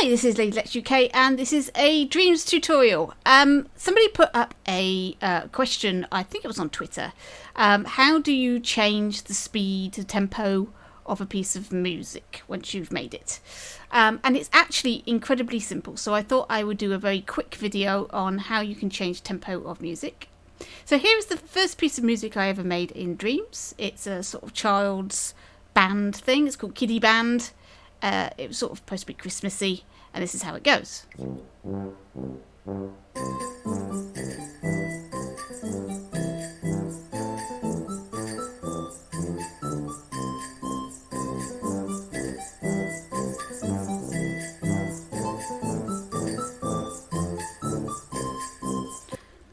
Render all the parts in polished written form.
Hi, this is Lady Lex UK, and this is a Dreams tutorial. Somebody put up a question, I think it was on Twitter. How do you change the speed, the tempo of a piece of music once you've made it? And it's actually incredibly simple, so I thought I would do a very quick video on how you can change tempo of music. So here is the first piece of music I ever made in Dreams. It's a sort of child's band thing. It's called Kiddie Band. It was sort of supposed to be Christmassy, and this is how it goes.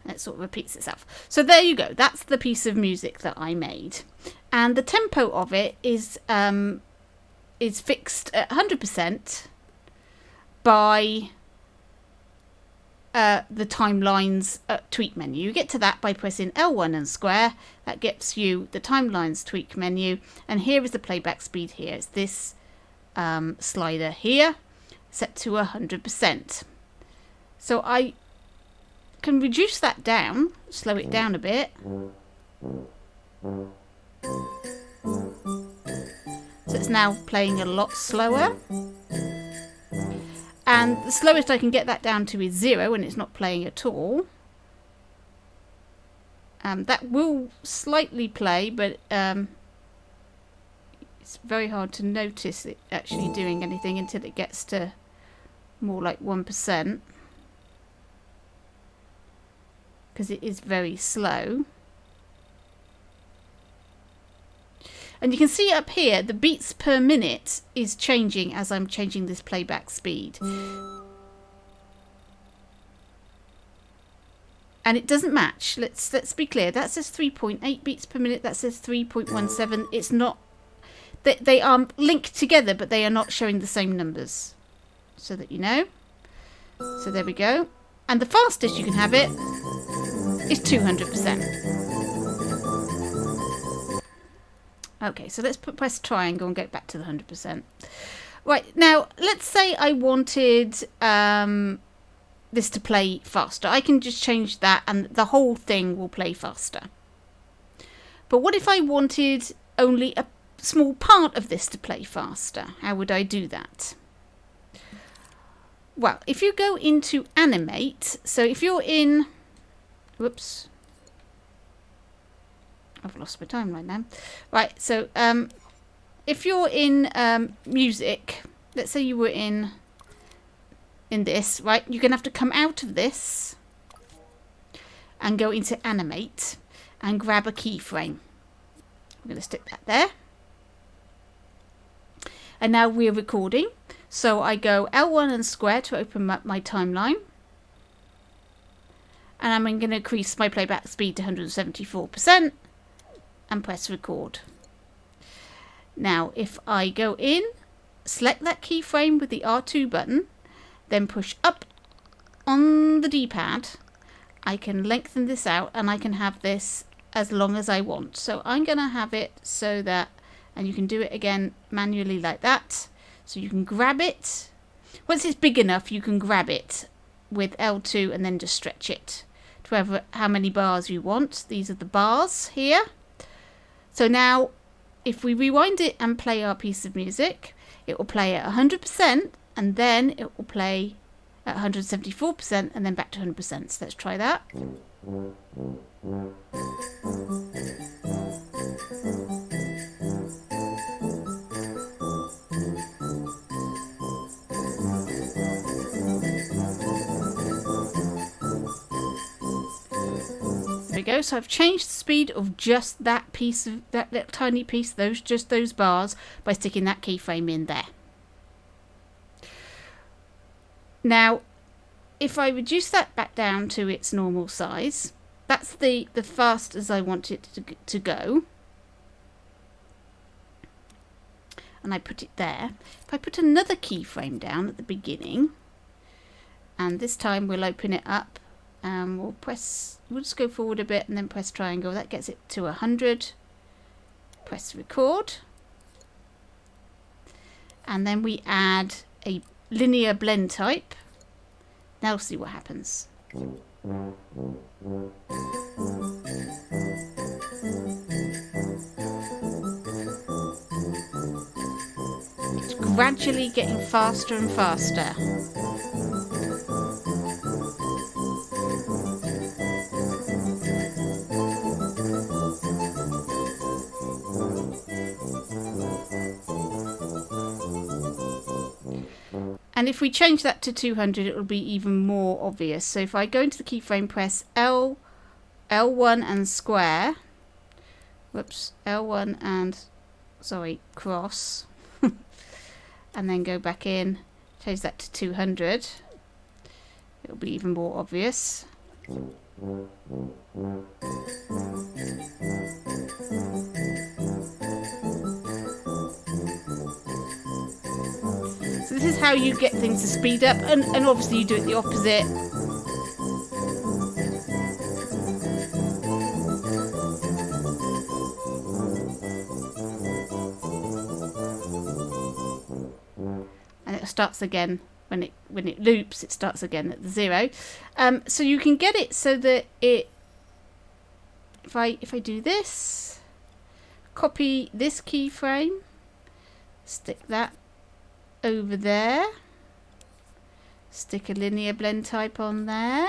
It sort of repeats itself. So there you go. That's the piece of music that I made, and the tempo of it is fixed at 100% by the timelines tweak menu. You get to that by pressing L1 and square. That gets you the timelines tweak menu, and here is the playback speed. Here it's this slider here, set to 100%. So I can reduce that down, slow it down a bit. So it's now playing a lot slower. And the slowest I can get that down to is 0 when it's not playing at all. That will slightly play, but it's very hard to notice it actually doing anything until it gets to more like 1%. Because it is very slow. And you can see up here, the beats per minute is changing as I'm changing this playback speed. And it doesn't match. Let's be clear. That says 3.8 beats per minute. That says 3.17. It's not... They are linked together, but they are not showing the same numbers. So that you know. So there we go. And the fastest you can have it is 200%. Okay, so let's press triangle and get back to the 100%. Right, now let's say I wanted this to play faster. I can just change that and the whole thing will play faster. But what if I wanted only a small part of this to play faster? How would I do that? Well, if you go into animate, so if you're in... Whoops. I've lost my timeline now. Right, so if you're in music, let's say you were in this, right? You're going to have to come out of this and go into animate and grab a keyframe. I'm going to stick that there. And now we're recording. So I go L1 and square to open up my timeline. And I'm going to increase my playback speed to 174%. And press record. Now if I go in, select that keyframe with the R2 button, then push up on the D-pad, I can lengthen this out and I can have this as long as I want. So I'm going to have it so that, and you can do it again manually like that, so you can grab it. Once it's big enough you can grab it with L2 and then just stretch it to how many bars you want. These are the bars here. So now, if we rewind it and play our piece of music, it will play at 100%, and then it will play at 174%, and then back to 100%. So let's try that. Go. So I've changed the speed of just that piece of that little tiny piece, just those bars, by sticking that keyframe in there. Now if I reduce that back down to its normal size, that's the fast as I want it to go, and I put it there. If I put another keyframe down at the beginning, and this time we'll open it up, and we'll just go forward a bit and then press triangle. That gets it to 100. Press record. And then we add a linear blend type. Now see what happens. It's gradually getting faster and faster. And if we change that to 200, it will be even more obvious. So if I go into the keyframe, press L1 and square. Whoops, L1 and, sorry, cross. And then go back in, change that to 200. It'll be even more obvious. So this is how you get things to speed up, and obviously you do it the opposite. And it starts again when it loops. It starts again at the 0. So you can get it so that it. If I do this, copy this keyframe, stick that over there, stick a linear blend type on there.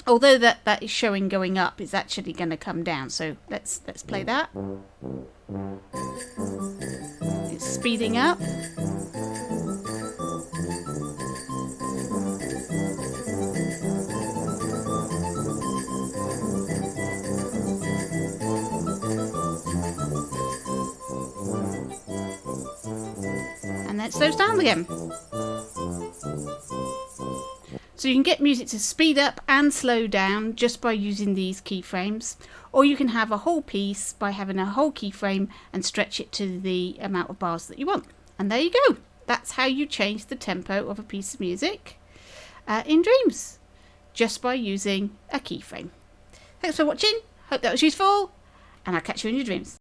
Although that is showing going up, it's actually going to come down. So let's play that. It's speeding up. And then it slows down again. So you can get music to speed up and slow down just by using these keyframes, or you can have a whole piece by having a whole keyframe and stretch it to the amount of bars that you want. And there you go. That's how you change the tempo of a piece of music in Dreams, just by using a keyframe. Thanks for watching. Hope that was useful, and I'll catch you in your dreams.